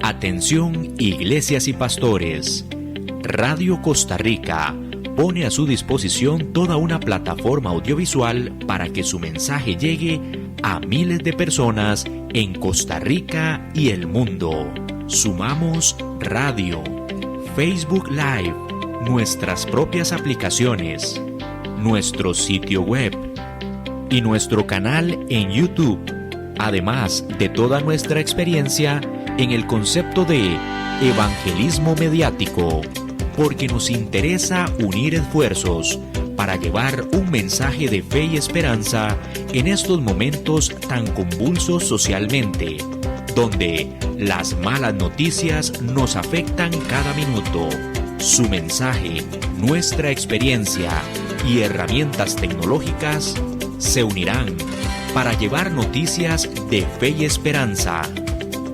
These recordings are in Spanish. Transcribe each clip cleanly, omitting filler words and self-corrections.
Atención, iglesias y pastores. Radio Costa Rica pone a su disposición toda una plataforma audiovisual para que su mensaje llegue a miles de personas en Costa Rica y el mundo. Sumamos radio, Facebook Live, nuestras propias aplicaciones, nuestro sitio web y nuestro canal en YouTube, además de toda nuestra experiencia en el concepto de evangelismo mediático, porque nos interesa unir esfuerzos para llevar un mensaje de fe y esperanza en estos momentos tan convulsos socialmente, donde las malas noticias nos afectan cada minuto. Su mensaje, nuestra experiencia y herramientas tecnológicas se unirán para llevar noticias de fe y esperanza.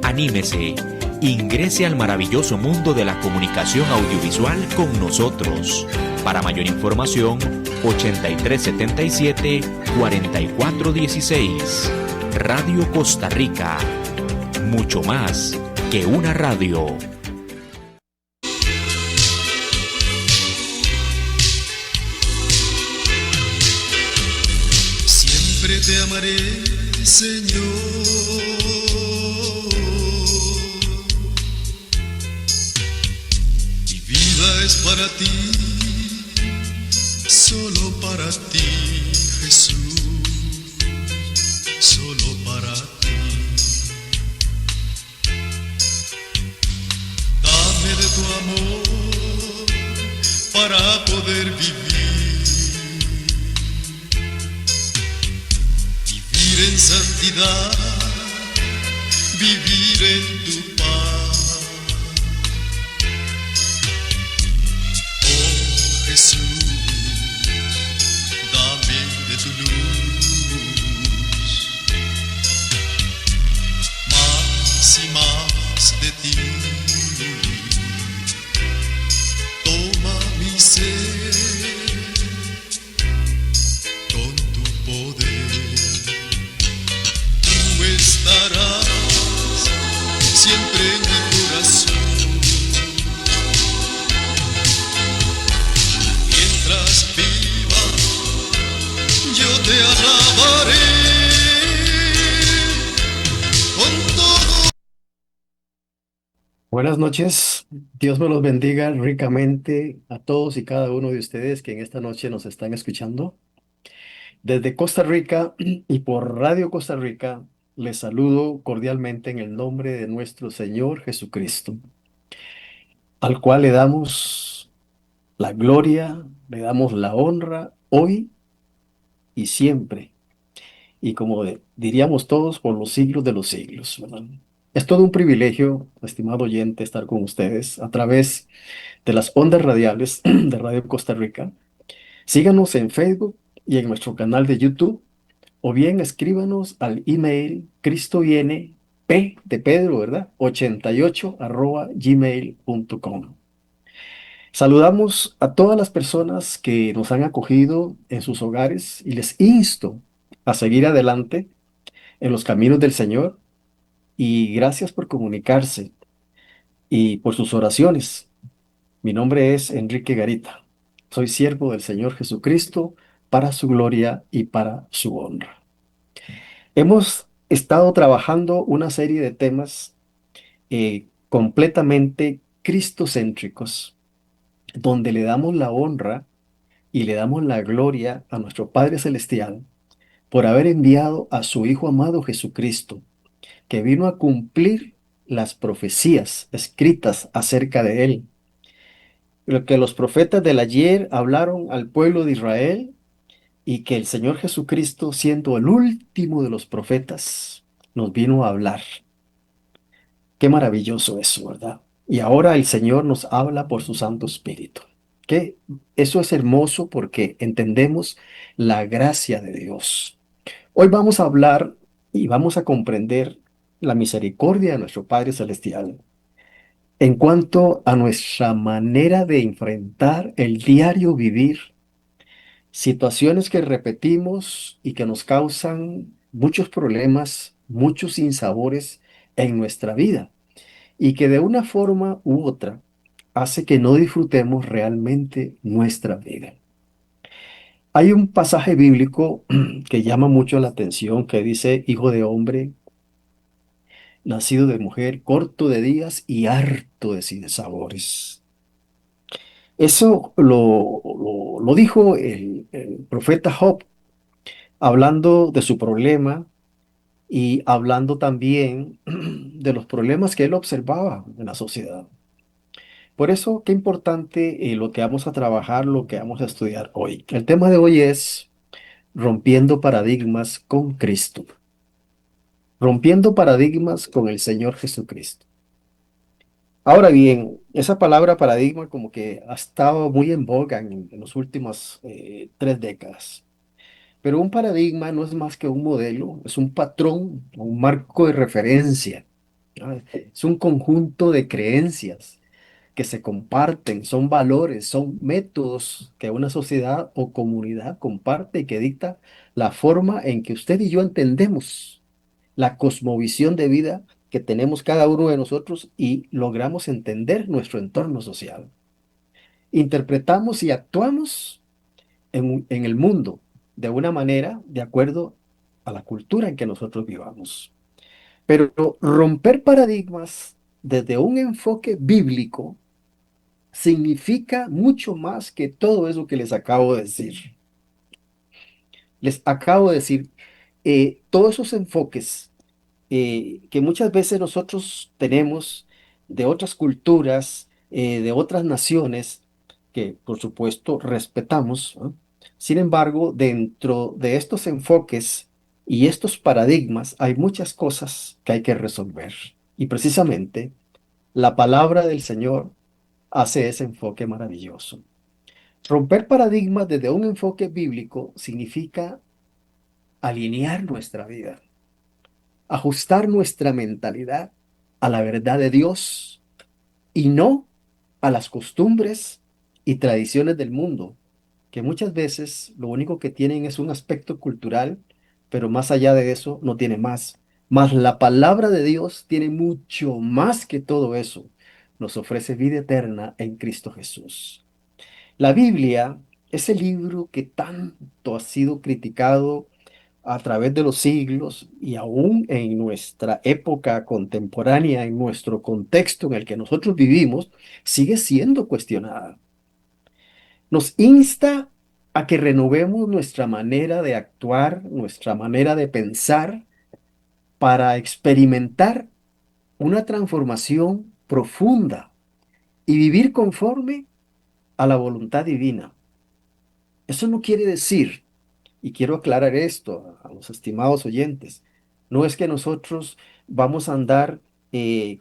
Anímese, ingrese al maravilloso mundo de la comunicación audiovisual con nosotros. Para mayor información, 8377-4416. Radio Costa Rica. Mucho más que una radio. Siempre te amaré, Señor. Mi vida es para ti, solo para ti, Jesús, solo para ti. Dame de tu amor para poder vivir en santidad, vivir en tu paz. Oh Jesús, dame de tu luz, más y más de ti. Toma mi ser con tu poder. Tú estarás siempre en mi corazón. Mientras viva, yo te alabaré con todo. Buenas noches, Dios me los bendiga ricamente a todos y cada uno de ustedes que en esta noche nos están escuchando. Desde Costa Rica y por Radio Costa Rica, les saludo cordialmente en el nombre de nuestro Señor Jesucristo, al cual le damos la gloria, le damos la honra hoy y siempre, y como diríamos todos, por los siglos de los siglos, ¿verdad? Es todo un privilegio, estimado oyente, estar con ustedes a través de las ondas radiales de Radio Costa Rica. Síganos en Facebook y en nuestro canal de YouTube, o bien escríbanos al email cristoviene, P de Pedro, ¿verdad? 88@gmail.com. Saludamos a todas las personas que nos han acogido en sus hogares y les insto a seguir adelante en los caminos del Señor, y gracias por comunicarse y por sus oraciones. Mi nombre es Enrique Garita. Soy siervo del Señor Jesucristo para su gloria y para su honra. Hemos estado trabajando una serie de temas completamente cristocéntricos, donde le damos la honra y le damos la gloria a nuestro Padre Celestial por haber enviado a su Hijo amado Jesucristo, que vino a cumplir las profecías escritas acerca de él. Lo que los profetas del ayer hablaron al pueblo de Israel, y que el Señor Jesucristo, siendo el último de los profetas, nos vino a hablar. Qué maravilloso eso, ¿verdad? Y ahora el Señor nos habla por su Santo Espíritu. Que eso es hermoso porque entendemos la gracia de Dios. Hoy vamos a hablar y vamos a comprender la misericordia de nuestro Padre Celestial en cuanto a nuestra manera de enfrentar el diario vivir, situaciones que repetimos y que nos causan muchos problemas, muchos sinsabores en nuestra vida. y que de una forma u otra hace que no disfrutemos realmente nuestra vida. Hay un pasaje bíblico que llama mucho la atención que dice, hijo de hombre, nacido de mujer, corto de días y harto de sinsabores. Eso lo dijo el profeta Job, hablando de su problema y hablando también de los problemas que él observaba en la sociedad. Por eso, qué importante lo que vamos a trabajar, lo que vamos a estudiar hoy. El tema de hoy es rompiendo paradigmas con Cristo, rompiendo paradigmas con el Señor Jesucristo. Ahora bien, esa palabra paradigma como que ha estado muy en boga en las últimas 3 décadas. Pero un paradigma no es más que un modelo, es un patrón, un marco de referencia. ¿No? Es un conjunto de creencias que se comparten, son valores, son métodos que una sociedad o comunidad comparte y que dicta la forma en que usted y yo entendemos la cosmovisión de vida que tenemos cada uno de nosotros y logramos entender nuestro entorno social. Interpretamos y actuamos en el mundo de una manera de acuerdo a la cultura en que nosotros vivamos. Pero romper paradigmas desde un enfoque bíblico significa mucho más que todo eso que les acabo de decir. Les acabo de decir, todos esos enfoques que muchas veces nosotros tenemos de otras culturas, de otras naciones, que por supuesto respetamos, ¿no? Sin embargo, dentro de estos enfoques y estos paradigmas hay muchas cosas que hay que resolver. Y precisamente la palabra del Señor hace ese enfoque maravilloso. Romper paradigmas desde un enfoque bíblico significa alinear nuestra vida, ajustar nuestra mentalidad a la verdad de Dios y no a las costumbres y tradiciones del mundo, que muchas veces lo único que tienen es un aspecto cultural, pero más allá de eso no tiene más. Mas la palabra de Dios tiene mucho más que todo eso. Nos ofrece vida eterna en Cristo Jesús. La Biblia es el libro que tanto ha sido criticado a través de los siglos y aún en nuestra época contemporánea, en nuestro contexto en el que nosotros vivimos, sigue siendo cuestionada. Nos insta a que renovemos nuestra manera de actuar, nuestra manera de pensar, para experimentar una transformación profunda y vivir conforme a la voluntad divina. Eso no quiere decir, y quiero aclarar esto a los estimados oyentes, no es que nosotros vamos a andar,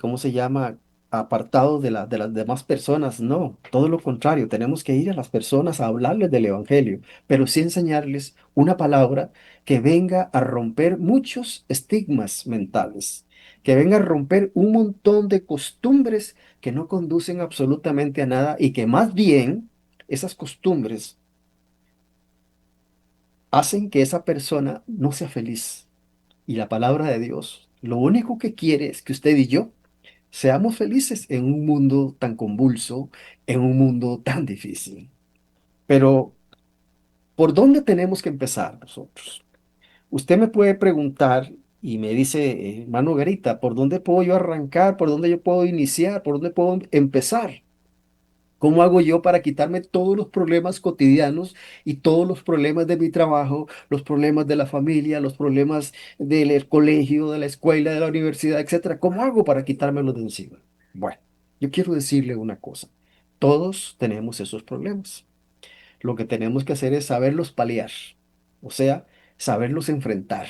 ¿cómo se llama?, apartados de las demás personas, no, todo lo contrario, tenemos que ir a las personas a hablarles del Evangelio, pero sí enseñarles una palabra que venga a romper muchos estigmas mentales, que venga a romper un montón de costumbres que no conducen absolutamente a nada y que más bien esas costumbres hacen que esa persona no sea feliz. Y la palabra de Dios lo único que quiere es que usted y yo seamos felices en un mundo tan convulso, en un mundo tan difícil. Pero, ¿por dónde tenemos que empezar nosotros? Usted me puede preguntar y me dice, hermano Garita, ¿por dónde puedo yo arrancar? ¿Por dónde yo puedo iniciar? ¿Por dónde puedo empezar? ¿Cómo hago yo para quitarme todos los problemas cotidianos y todos los problemas de mi trabajo, los problemas de la familia, los problemas del colegio, de la escuela, de la universidad, etcétera? ¿Cómo hago para quitármelos de encima? Bueno, yo quiero decirle una cosa. Todos tenemos esos problemas. Lo que tenemos que hacer es saberlos paliar, o sea, saberlos enfrentar.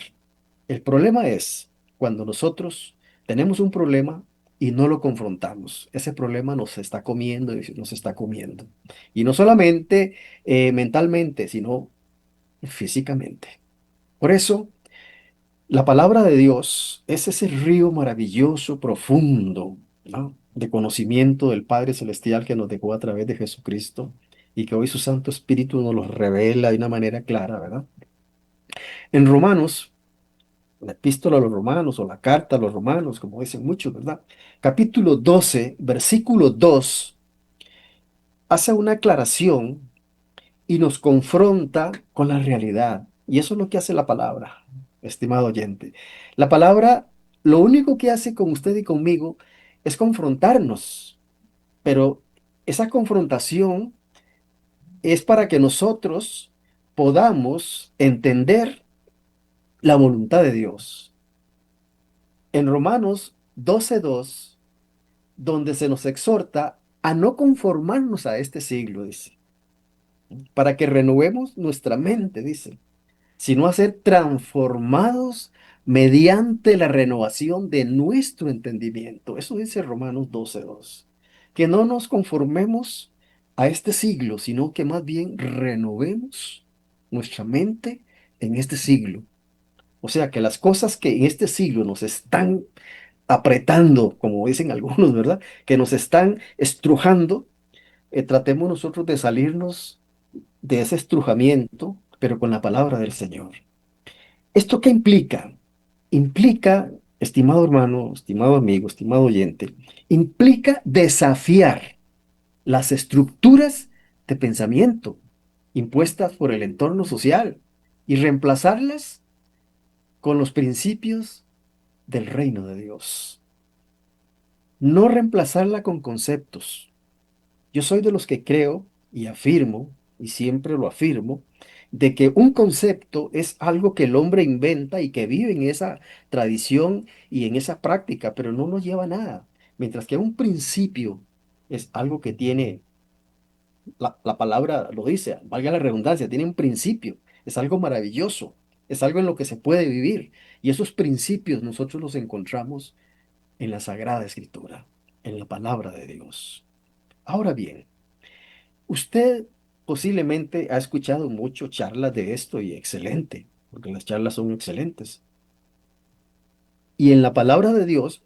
El problema es cuando nosotros tenemos un problema y no lo confrontamos. Ese problema nos está comiendo y nos está comiendo. Y no solamente mentalmente, sino físicamente. Por eso, la palabra de Dios es ese río maravilloso, profundo, ¿no?, de conocimiento del Padre Celestial que nos dejó a través de Jesucristo y que hoy su Santo Espíritu nos lo revela de una manera clara, ¿verdad? En Romanos la epístola a los romanos o la carta a los romanos, como dicen muchos, ¿verdad? Capítulo 12, versículo 2, hace una aclaración y nos confronta con la realidad. Y eso es lo que hace la palabra, estimado oyente. La palabra, lo único que hace con usted y conmigo es confrontarnos, pero esa confrontación es para que nosotros podamos entender la voluntad de Dios. En Romanos 12:2, donde se nos exhorta a no conformarnos a este siglo, dice, para que renovemos nuestra mente, dice, sino a ser transformados mediante la renovación de nuestro entendimiento. Eso dice Romanos 12:2. Que no nos conformemos a este siglo, sino que más bien renovemos nuestra mente en este siglo. O sea, que las cosas que en este siglo nos están apretando, como dicen algunos, ¿verdad? Que nos están estrujando, tratemos nosotros de salirnos de ese estrujamiento, pero con la palabra del Señor. ¿Esto qué implica? Implica, estimado hermano, estimado amigo, estimado oyente, implica desafiar las estructuras de pensamiento impuestas por el entorno social y reemplazarlas con los principios del reino de Dios. No reemplazarla con conceptos. Yo soy de los que creo y afirmo, y siempre lo afirmo, de que un concepto es algo que el hombre inventa y que vive en esa tradición y en esa práctica, pero no nos lleva a nada. Mientras que un principio es algo que tiene, la palabra lo dice, valga la redundancia, tiene un principio, es algo maravilloso, es algo en lo que se puede vivir. Y esos principios nosotros los encontramos en la Sagrada Escritura, en la palabra de Dios. Ahora bien, usted posiblemente ha escuchado mucho charlas de esto y excelente, porque las charlas son excelentes. Y en la palabra de Dios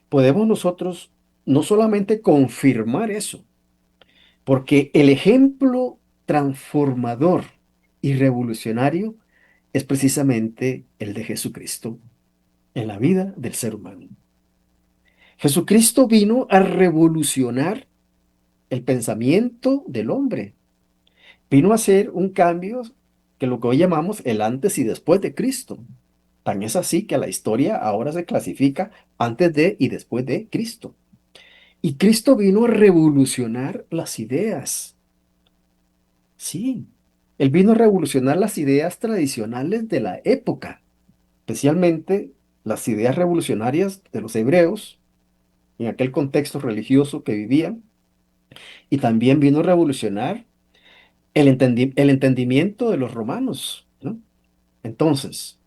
podemos nosotros no solamente confirmar eso, porque el ejemplo transformador y revolucionario es precisamente el de Jesucristo en la vida del ser humano. Jesucristo vino a revolucionar el pensamiento del hombre. Vino a hacer un cambio que lo que hoy llamamos el antes y después de Cristo. Tan es así que la historia ahora se clasifica antes de y después de Cristo. Y Cristo vino a revolucionar las ideas. Sí, Él vino a revolucionar las ideas tradicionales de la época, especialmente las ideas revolucionarias de los hebreos en aquel contexto religioso que vivían. Y también vino a revolucionar el entendimiento de los romanos, ¿no? Entonces,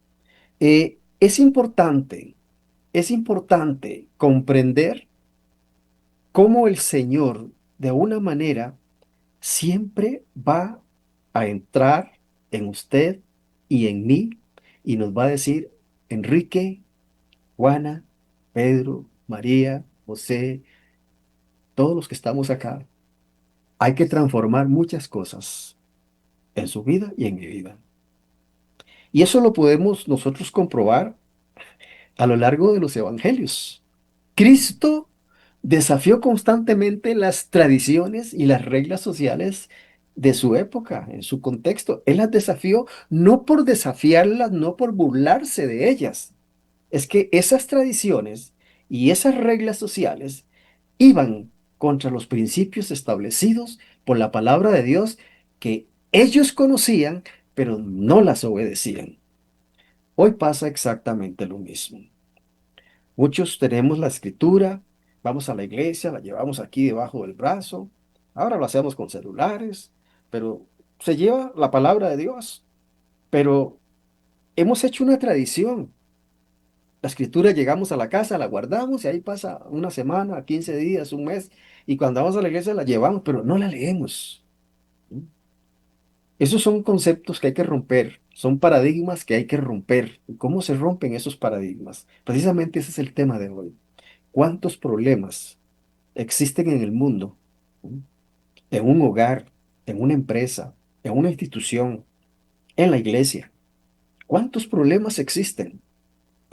es importante comprender cómo el Señor, de una manera, siempre va a entrar en usted y en mí y nos va a decir, Enrique, Juana, Pedro, María, José, todos los que estamos acá, hay que transformar muchas cosas en su vida y en mi vida. Y eso lo podemos nosotros comprobar a lo largo de los evangelios. Cristo desafió constantemente las tradiciones y las reglas sociales de su época, en su contexto. Él las desafió no por desafiarlas, no por burlarse de ellas. Es que esas tradiciones y esas reglas sociales iban contra los principios establecidos por la palabra de Dios que ellos conocían, pero no las obedecían. Hoy pasa exactamente lo mismo. Muchos tenemos la escritura, vamos a la iglesia, la llevamos aquí debajo del brazo. Ahora lo hacemos con celulares, pero se lleva la palabra de Dios. Pero hemos hecho una tradición. La escritura llegamos a la casa, la guardamos y ahí pasa una semana, 15 días, un mes. Y cuando vamos a la iglesia la llevamos, pero no la leemos. Esos son conceptos que hay que romper, son paradigmas que hay que romper. ¿Y cómo se rompen esos paradigmas? Precisamente ese es el tema de hoy. ¿Cuántos problemas existen en el mundo, ¿no? En un hogar, en una empresa, en una institución, en la iglesia? ¿Cuántos problemas existen?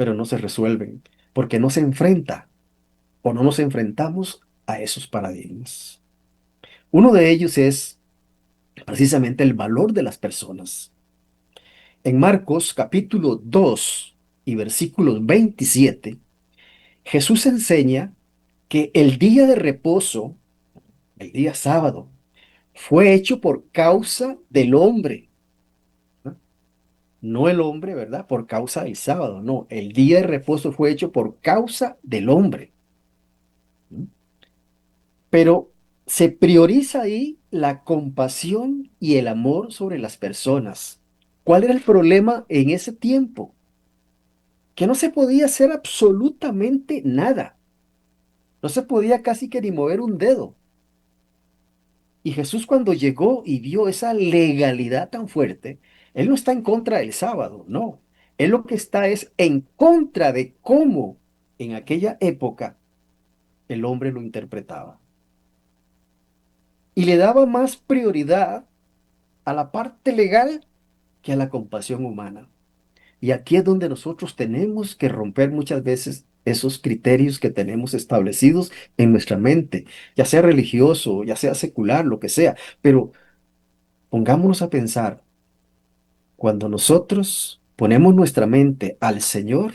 pero no se resuelven, porque no se enfrenta o no nos enfrentamos a esos paradigmas. Uno de ellos es precisamente el valor de las personas. En Marcos capítulo 2 y versículos 27, Jesús enseña que el día de reposo, el día sábado, fue hecho por causa del hombre, ¿no? No el hombre, ¿verdad? Por causa del sábado, no, el día de reposo fue hecho por causa del hombre. ¿No? Pero se prioriza ahí la compasión y el amor sobre las personas. ¿Cuál era el problema en ese tiempo? Que no se podía hacer absolutamente nada. No se podía casi que ni mover un dedo. Y Jesús cuando llegó y vio esa legalidad tan fuerte, Él no está en contra del sábado, no. Él lo que está es en contra de cómo en aquella época el hombre lo interpretaba. Y le daba más prioridad a la parte legal que a la compasión humana. Y aquí es donde nosotros tenemos que romper muchas veces esos criterios que tenemos establecidos en nuestra mente, ya sea religioso, ya sea secular, lo que sea. Pero pongámonos a pensar, cuando nosotros ponemos nuestra mente al Señor,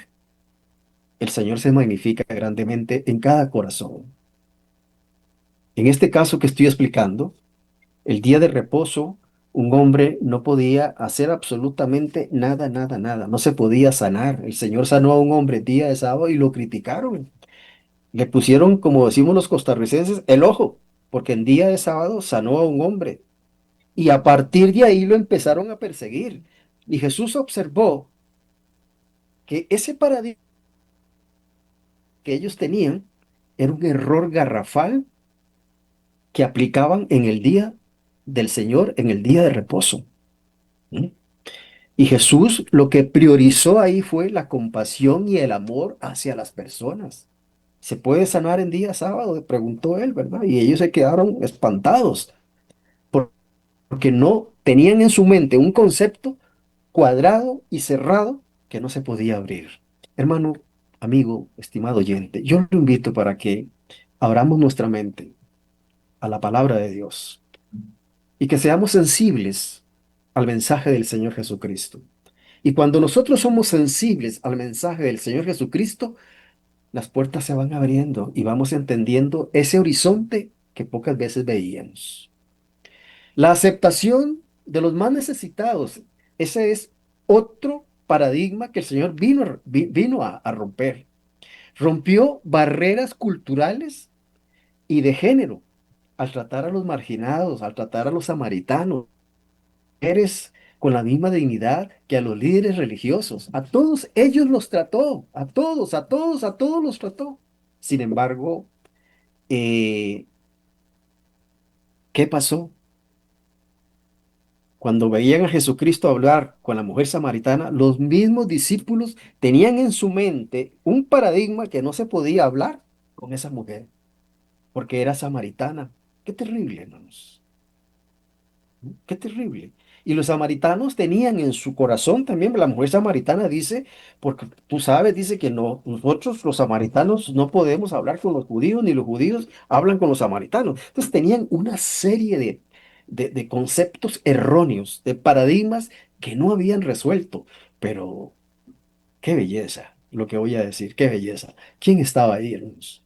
el Señor se magnifica grandemente en cada corazón. En este caso que estoy explicando, el día de reposo, un hombre no podía hacer absolutamente nada, nada, nada. No se podía sanar. El Señor sanó a un hombre el día de sábado y lo criticaron. Le pusieron, como decimos los costarricenses, el ojo, porque en día de sábado sanó a un hombre. Y a partir de ahí lo empezaron a perseguir. Y Jesús observó que ese paradigma que ellos tenían era un error garrafal que aplicaban en el día del Señor, en el día de reposo. ¿Mm? Y Jesús lo que priorizó ahí fue la compasión y el amor hacia las personas. ¿Se puede sanar en día sábado? Preguntó él, ¿verdad? Y ellos se quedaron espantados porque no tenían en su mente un concepto cuadrado y cerrado que no se podía abrir. Hermano, amigo, estimado oyente, yo lo invito para que abramos nuestra mente a la palabra de Dios y que seamos sensibles al mensaje del Señor Jesucristo. Y cuando nosotros somos sensibles al mensaje del Señor Jesucristo, las puertas se van abriendo y vamos entendiendo ese horizonte que pocas veces veíamos. La aceptación de los más necesitados, ese es otro paradigma que el Señor vino a romper. Rompió barreras culturales y de género al tratar a los marginados, al tratar a los samaritanos, mujeres con la misma dignidad que a los líderes religiosos. A todos ellos los trató, a todos, a todos, a todos los trató. Sin embargo, eh, ¿qué pasó? Cuando veían a Jesucristo hablar con la mujer samaritana, los mismos discípulos tenían en su mente un paradigma que no se podía hablar con esa mujer, porque era samaritana. Qué terrible, hermanos. Qué terrible. Y los samaritanos tenían en su corazón también, la mujer samaritana dice, porque tú sabes, dice que no, nosotros los samaritanos no podemos hablar con los judíos, ni los judíos hablan con los samaritanos. Entonces tenían una serie de conceptos erróneos, de paradigmas que no habían resuelto. Pero qué belleza, lo que voy a decir, qué belleza. ¿Quién estaba ahí, hermanos?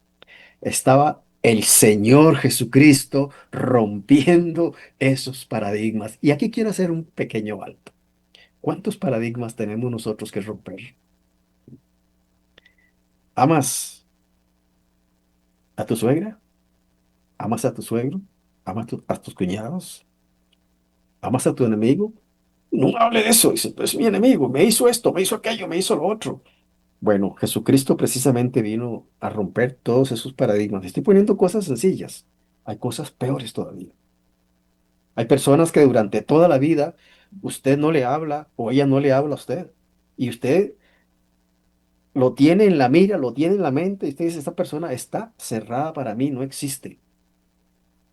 Estaba el Señor Jesucristo rompiendo esos paradigmas. Y aquí quiero hacer un pequeño alto. ¿Cuántos paradigmas tenemos nosotros que romper? ¿Amas a tu suegra? ¿Amas a tu suegro? ¿Amas a tus cuñados? ¿Amas a tu enemigo? No hable de eso, dice, es mi enemigo, me hizo esto, me hizo aquello, me hizo lo otro. Bueno, Jesucristo precisamente vino a romper todos esos paradigmas. Estoy poniendo cosas sencillas. Hay cosas peores todavía. Hay personas que durante toda la vida usted no le habla o ella no le habla a usted. Y usted lo tiene en la mira, lo tiene en la mente y usted dice, esta persona está cerrada para mí, no existe.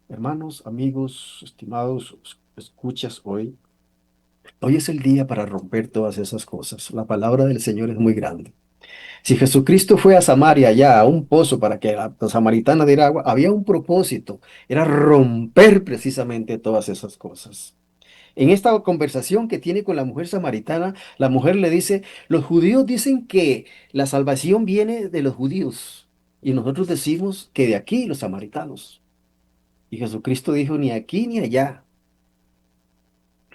Hermanos, amigos, estimados, escuchas hoy. Hoy es el día para romper todas esas cosas. La palabra del Señor es muy grande. Si Jesucristo fue a Samaria, ya a un pozo para que la samaritana diera agua, había un propósito, era romper precisamente todas esas cosas. En esta conversación que tiene con la mujer samaritana, la mujer le dice, los judíos dicen que la salvación viene de los judíos y nosotros decimos que de aquí los samaritanos. Y Jesucristo dijo, ni aquí ni allá.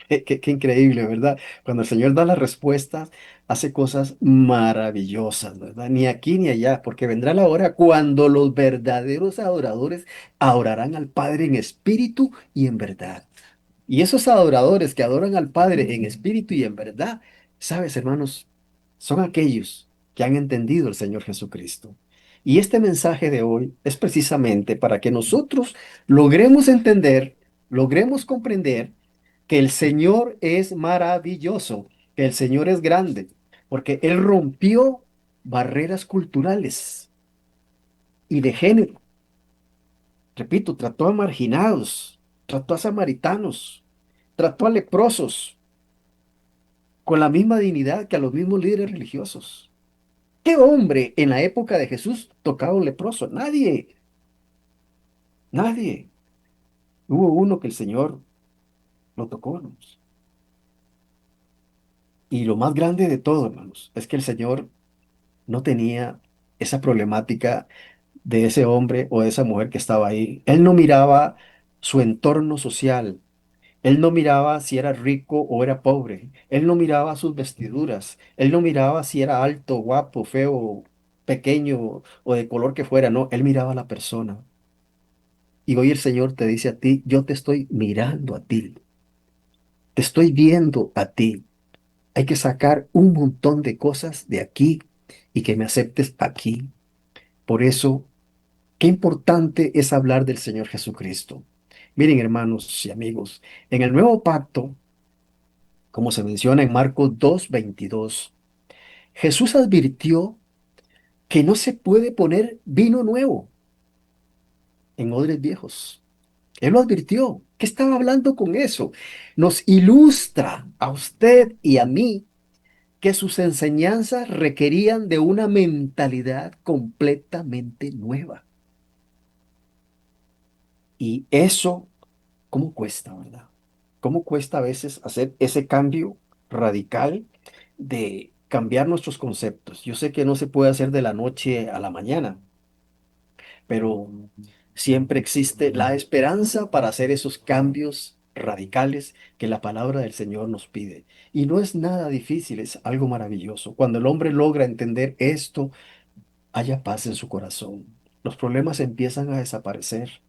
Qué increíble, ¿verdad? Cuando el Señor da las respuestas, hace cosas maravillosas, ¿verdad? Ni aquí ni allá, porque vendrá la hora cuando los verdaderos adoradores adorarán al Padre en espíritu y en verdad. Y esos adoradores que adoran al Padre en espíritu y en verdad, sabes, hermanos, son aquellos que han entendido al Señor Jesucristo. Y este mensaje de hoy es precisamente para que nosotros logremos entender, logremos comprender que el Señor es maravilloso, que el Señor es grande, porque Él rompió barreras culturales y de género. Repito, trató a marginados, trató a samaritanos, trató a leprosos con la misma dignidad que a los mismos líderes religiosos. ¿Qué hombre en la época de Jesús tocaba a un leproso? Nadie, nadie. Hubo uno que el Señor lo tocó, hermanos. Y lo más grande de todo, hermanos, es que el Señor no tenía esa problemática de ese hombre o de esa mujer que estaba ahí. Él no miraba su entorno social. Él no miraba si era rico o era pobre. Él no miraba sus vestiduras. Él no miraba si era alto, guapo, feo, pequeño o de color que fuera. No, él miraba a la persona. Y hoy el Señor te dice a ti, yo te estoy mirando a ti. Te estoy viendo a ti. Hay que sacar un montón de cosas de aquí y que me aceptes aquí. Por eso, qué importante es hablar del Señor Jesucristo. Miren, hermanos y amigos, en el nuevo pacto, como se menciona en Marcos 2:22, Jesús advirtió que no se puede poner vino nuevo en odres viejos. Él lo advirtió. ¿Qué estaba hablando con eso? Nos ilustra a usted y a mí que sus enseñanzas requerían de una mentalidad completamente nueva. Y eso, ¿cómo cuesta, verdad? ¿Cómo cuesta a veces hacer ese cambio radical de cambiar nuestros conceptos? Yo sé que no se puede hacer de la noche a la mañana, pero siempre existe la esperanza para hacer esos cambios radicales que la palabra del Señor nos pide. Y no es nada difícil, es algo maravilloso. Cuando el hombre logra entender esto, haya paz en su corazón. Los problemas empiezan a desaparecer.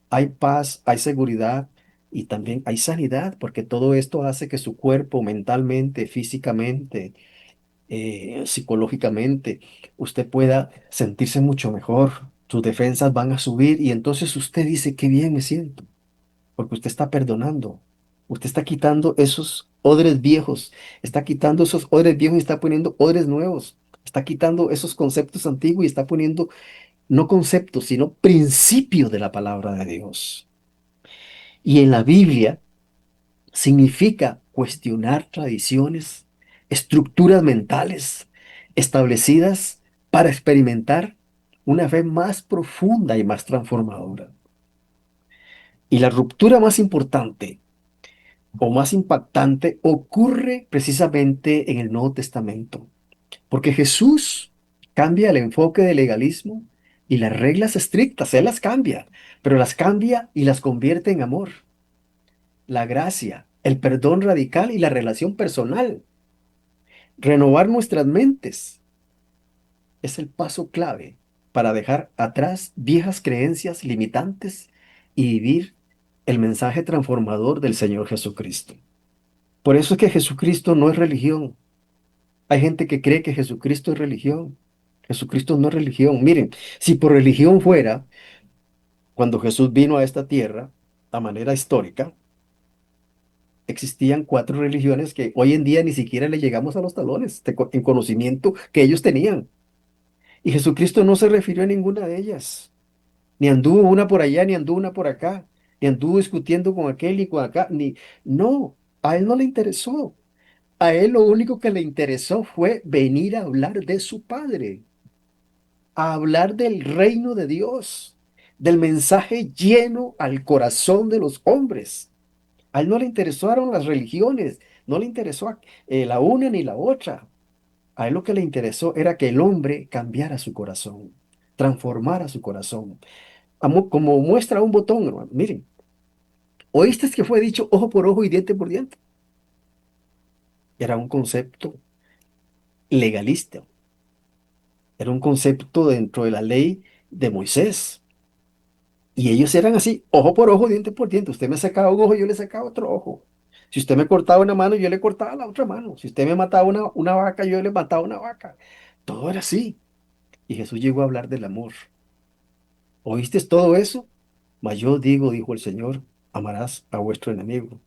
Hay paz, hay seguridad y también hay sanidad, porque todo esto hace que su cuerpo mentalmente, físicamente, psicológicamente, usted pueda sentirse mucho mejor. Sus defensas van a subir y entonces usted dice, qué bien me siento, porque usted está perdonando. Usted está quitando esos odres viejos, está quitando esos odres viejos y está poniendo odres nuevos. Está quitando esos conceptos antiguos y está poniendo no conceptos, sino principios de la palabra de Dios. Y en la Biblia significa cuestionar tradiciones, estructuras mentales establecidas para experimentar una fe más profunda y más transformadora. Y la ruptura más importante o más impactante ocurre precisamente en el Nuevo Testamento, porque Jesús cambia el enfoque del legalismo y las reglas estrictas, Él las cambia, pero las cambia y las convierte en amor, la gracia, el perdón radical y la relación personal. Renovar nuestras mentes es el paso clave para dejar atrás viejas creencias limitantes y vivir el mensaje transformador del Señor Jesucristo. Por eso es que Jesucristo no es religión. Hay gente que cree que Jesucristo es religión. Jesucristo no es religión. Miren, si por religión fuera, cuando Jesús vino a esta tierra, a manera histórica, existían cuatro religiones que hoy en día ni siquiera le llegamos a los talones en conocimiento que ellos tenían. Y Jesucristo no se refirió a ninguna de ellas. Ni anduvo una por allá, ni anduvo una por acá, ni anduvo discutiendo con aquel y con acá, ni... No, a él no le interesó. A él lo único que le interesó fue venir a hablar de su Padre, a hablar del reino de Dios, del mensaje lleno al corazón de los hombres. A él no le interesaron las religiones, no le interesó la una ni la otra. A él lo que le interesó era que el hombre cambiara su corazón, transformara su corazón. Como muestra un botón, hermano. Miren, ¿oíste que fue dicho ojo por ojo y diente por diente? Era un concepto legalista, era un concepto dentro de la ley de Moisés. Y ellos eran así, ojo por ojo, diente por diente. Usted me sacaba un ojo, yo le sacaba otro ojo. Si usted me cortaba una mano, yo le cortaba la otra mano. Si usted me mataba una vaca, yo le mataba una vaca. Todo era así. Y Jesús llegó a hablar del amor. ¿Oíste todo eso? Mas yo digo, dijo el Señor, amarás a vuestro enemigo.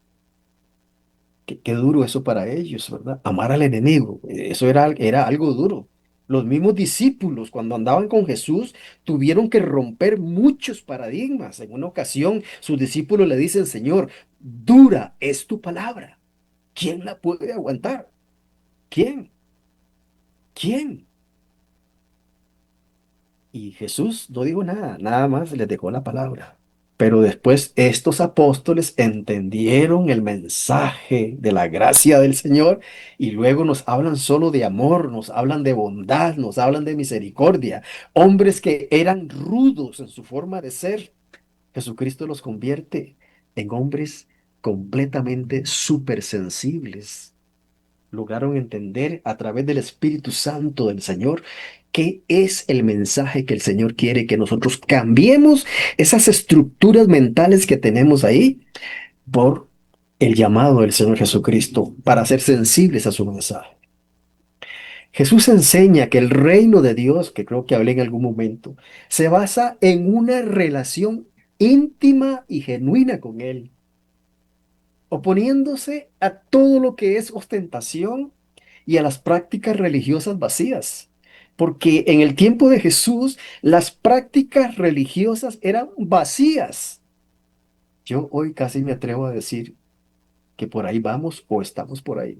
Qué duro eso para ellos, ¿verdad? Amar al enemigo. Eso era algo duro. Los mismos discípulos, cuando andaban con Jesús, tuvieron que romper muchos paradigmas. En una ocasión, sus discípulos le dicen, Señor, dura es tu palabra. ¿Quién la puede aguantar? ¿Quién? ¿Quién? Y Jesús no dijo nada, nada más les dejó la palabra. Pero después estos apóstoles entendieron el mensaje de la gracia del Señor y luego nos hablan solo de amor, nos hablan de bondad, nos hablan de misericordia. Hombres que eran rudos en su forma de ser, Jesucristo los convierte en hombres completamente supersensibles. Lograron entender a través del Espíritu Santo del Señor qué es el mensaje que el Señor quiere que nosotros cambiemos esas estructuras mentales que tenemos ahí por el llamado del Señor Jesucristo para ser sensibles a su mensaje. Jesús enseña que el reino de Dios, que creo que hablé en algún momento, se basa en una relación íntima y genuina con Él, oponiéndose a todo lo que es ostentación y a las prácticas religiosas vacías. Porque en el tiempo de Jesús las prácticas religiosas eran vacías. Yo hoy casi me atrevo a decir que por ahí vamos o estamos por ahí.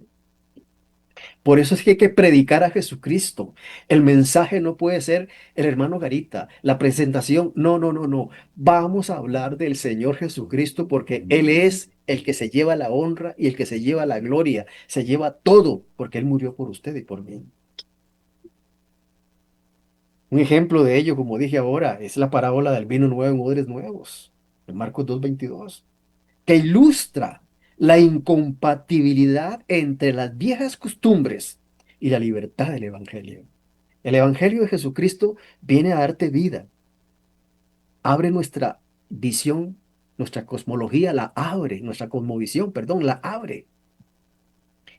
Por eso es que hay que predicar a Jesucristo. El mensaje no puede ser el hermano Garita, la presentación. No, no, no, no. Vamos a hablar del Señor Jesucristo porque Él es el que se lleva la honra y el que se lleva la gloria. Se lleva todo porque Él murió por usted y por mí. Un ejemplo de ello, como dije ahora, es la parábola del vino nuevo en odres nuevos, en Marcos 2:22, que ilustra la incompatibilidad entre las viejas costumbres y la libertad del Evangelio. El Evangelio de Jesucristo viene a darte vida, abre nuestra visión, nuestra cosmología la abre, nuestra cosmovisión, perdón, la abre.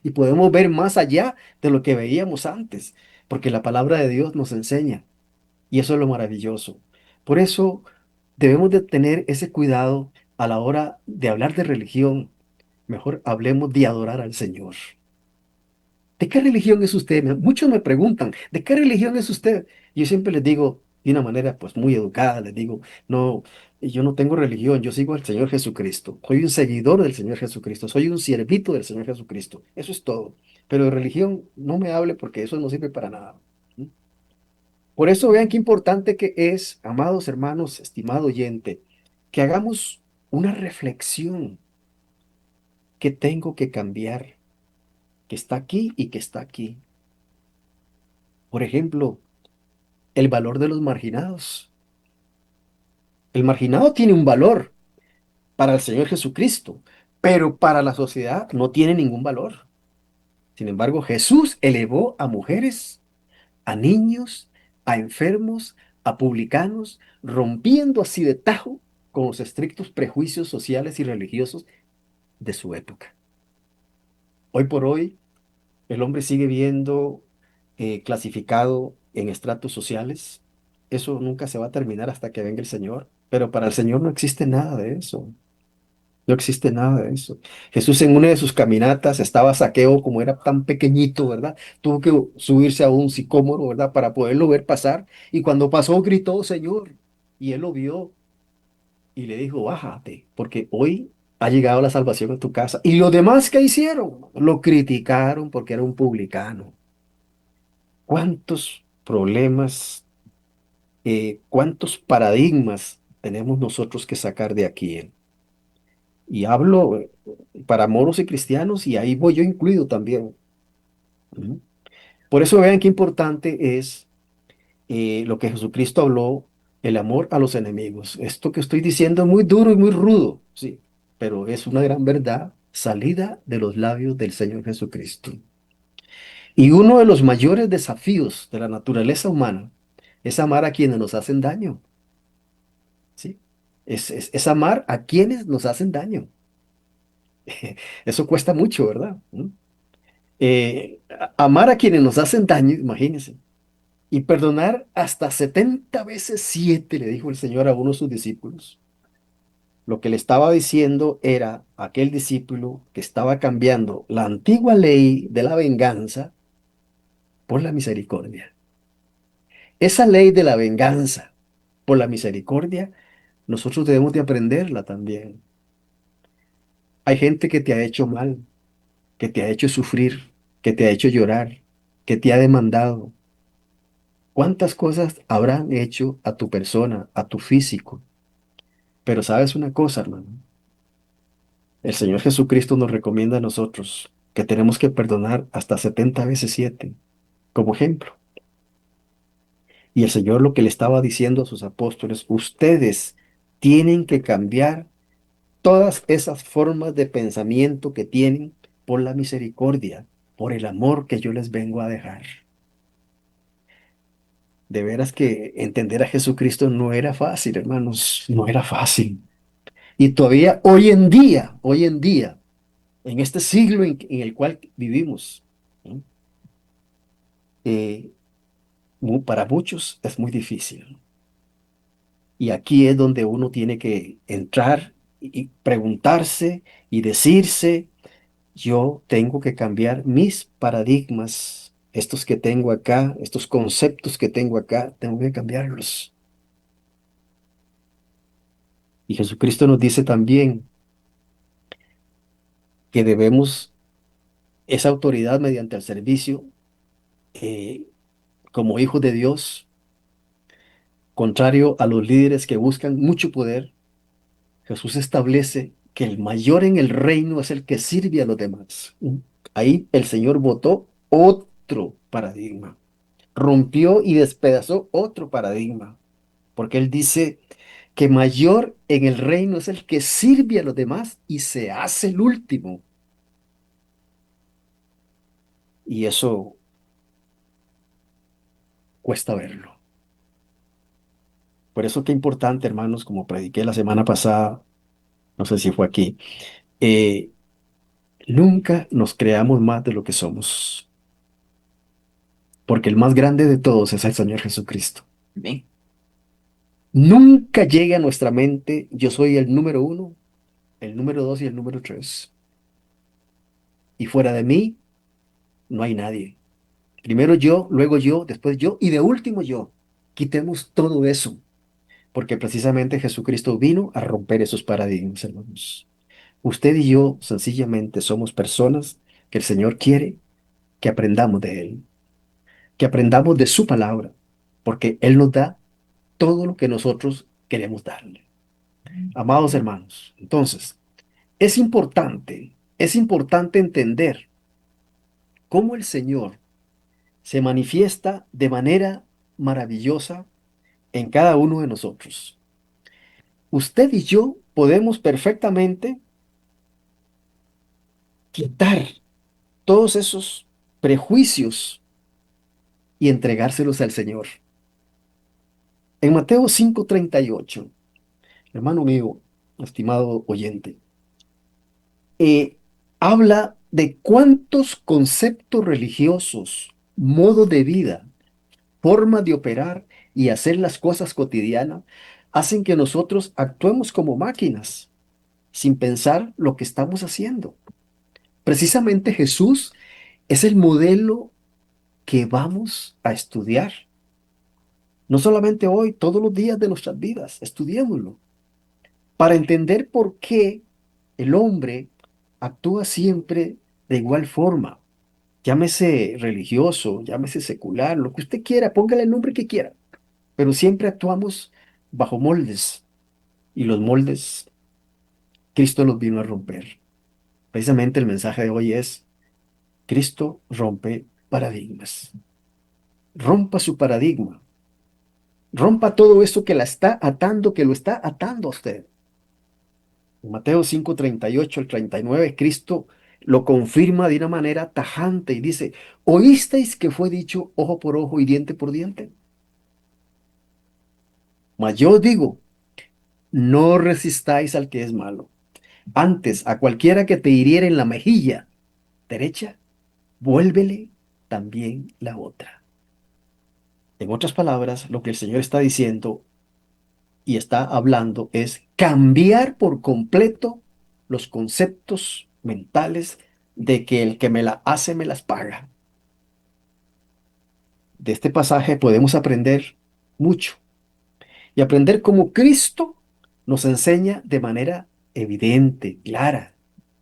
Y podemos ver más allá de lo que veíamos antes, porque la palabra de Dios nos enseña. Y eso es lo maravilloso. Por eso debemos de tener ese cuidado a la hora de hablar de religión. Mejor hablemos de adorar al Señor. ¿De qué religión es usted? Muchos me preguntan, ¿de qué religión es usted? Yo siempre les digo, de una manera pues muy educada, les digo, no, yo no tengo religión, yo sigo al Señor Jesucristo. Soy un seguidor del Señor Jesucristo, soy un siervito del Señor Jesucristo. Eso es todo. Pero de religión no me hable porque eso no sirve para nada. Por eso vean qué importante que es, amados hermanos, estimado oyente, que hagamos una reflexión que tengo que cambiar, que está aquí y que está aquí. Por ejemplo, el valor de los marginados. El marginado tiene un valor para el Señor Jesucristo, pero para la sociedad no tiene ningún valor. Sin embargo, Jesús elevó a mujeres, a niños, a enfermos, a publicanos, rompiendo así de tajo con los estrictos prejuicios sociales y religiosos de su época. Hoy por hoy, el hombre sigue viendo clasificado en estratos sociales. Eso nunca se va a terminar hasta que venga el Señor, pero para el Señor no existe nada de eso. No existe nada de eso. Jesús en una de sus caminatas estaba Zaqueo, como era tan pequeñito, ¿verdad? Tuvo que subirse a un sicómoro, ¿verdad? Para poderlo ver pasar. Y cuando pasó, gritó, Señor. Y él lo vio y le dijo, bájate, porque hoy ha llegado la salvación a tu casa. ¿Y los demás qué hicieron? Lo criticaron porque era un publicano. ¿Cuántos problemas, cuántos paradigmas tenemos nosotros que sacar de aquí? Y hablo para moros y cristianos y ahí voy yo incluido también. Ujú. Por eso vean qué importante es lo que Jesucristo habló, el amor a los enemigos. Esto que estoy diciendo es muy duro y muy rudo, sí, pero es una gran verdad salida de los labios del Señor Jesucristo. Y uno de los mayores desafíos de la naturaleza humana es amar a quienes nos hacen daño, ¿sí? Es amar a quienes nos hacen daño. Eso cuesta mucho, ¿verdad? ¿Mm? Amar a quienes nos hacen daño, imagínense. Y perdonar hasta 70 veces 7 le dijo el Señor a uno de sus discípulos. Lo que le estaba diciendo era a aquel discípulo que estaba cambiando la antigua ley de la venganza por la misericordia. Esa ley de la venganza por la misericordia, nosotros debemos de aprenderla también. Hay gente que te ha hecho mal, que te ha hecho sufrir, que te ha hecho llorar, que te ha demandado. ¿Cuántas cosas habrán hecho a tu persona, a tu físico? Pero sabes una cosa, hermano, el Señor Jesucristo nos recomienda a nosotros que tenemos que perdonar hasta 70 veces 7 como ejemplo. Y el Señor lo que le estaba diciendo a sus apóstoles, ustedes tienen que cambiar todas esas formas de pensamiento que tienen por la misericordia, por el amor que yo les vengo a dejar. De veras que entender a Jesucristo no era fácil, hermanos, no era fácil. Y todavía hoy en día, en este siglo en el cual vivimos, ¿no? Eh, para muchos es muy difícil. Y aquí es donde uno tiene que entrar y preguntarse y decirse, yo tengo que cambiar mis paradigmas, estos que tengo acá, estos conceptos que tengo acá, tengo que cambiarlos. Y Jesucristo nos dice también que debemos esa autoridad mediante el servicio, eh, como hijos de Dios, contrario a los líderes que buscan mucho poder. Jesús establece que el mayor en el reino es el que sirve a los demás. Ahí el Señor botó otro paradigma, rompió y despedazó otro paradigma, porque Él dice que mayor en el reino es el que sirve a los demás y se hace el último. Y eso cuesta verlo. Por eso qué importante, hermanos, como prediqué la semana pasada, no sé si fue aquí, eh, nunca nos creamos más de lo que somos, porque el más grande de todos es el Señor Jesucristo. Amén. Nunca llega a nuestra mente, yo soy el número uno, el número dos y el número tres. Y fuera de mí no hay nadie. Primero yo, luego yo, después yo y de último yo. Quitemos todo eso, porque precisamente Jesucristo vino a romper esos paradigmas, hermanos. Usted y yo sencillamente somos personas que el Señor quiere que aprendamos de Él, que aprendamos de su palabra, porque Él nos da todo lo que nosotros queremos darle. Amados hermanos, entonces, es importante entender cómo el Señor se manifiesta de manera maravillosa en cada uno de nosotros. Usted y yo podemos perfectamente quitar todos esos prejuicios y entregárselos al Señor. En Mateo 5:38, hermano mío, estimado oyente, eh, habla de cuántos conceptos religiosos, modo de vida, forma de operar y hacer las cosas cotidianas hacen que nosotros actuemos como máquinas sin pensar lo que estamos haciendo. Precisamente Jesús es el modelo que vamos a estudiar. No solamente hoy, todos los días de nuestras vidas, estudiémoslo para entender por qué. el hombre actúa siempre de igual forma. Llámese religioso, llámese secular, lo que usted quiera, póngale el nombre que quiera, pero siempre actuamos bajo moldes y los moldes Cristo los vino a romper. Precisamente el mensaje de hoy es, Cristo rompe paradigmas. Rompa su paradigma. Rompa todo eso que la está atando, que lo está atando a usted. En Mateo 5:38 al 39, Cristo lo confirma de una manera tajante y dice, ¿oísteis que fue dicho ojo por ojo y diente por diente? Mas yo os digo, no resistáis al que es malo. Antes, a cualquiera que te hiriere en la mejilla derecha, vuélvele también la otra. En otras palabras, lo que el Señor está diciendo y está hablando es cambiar por completo los conceptos mentales de que el que me la hace me las paga. De este pasaje podemos aprender mucho y aprender cómo Cristo nos enseña de manera evidente, clara,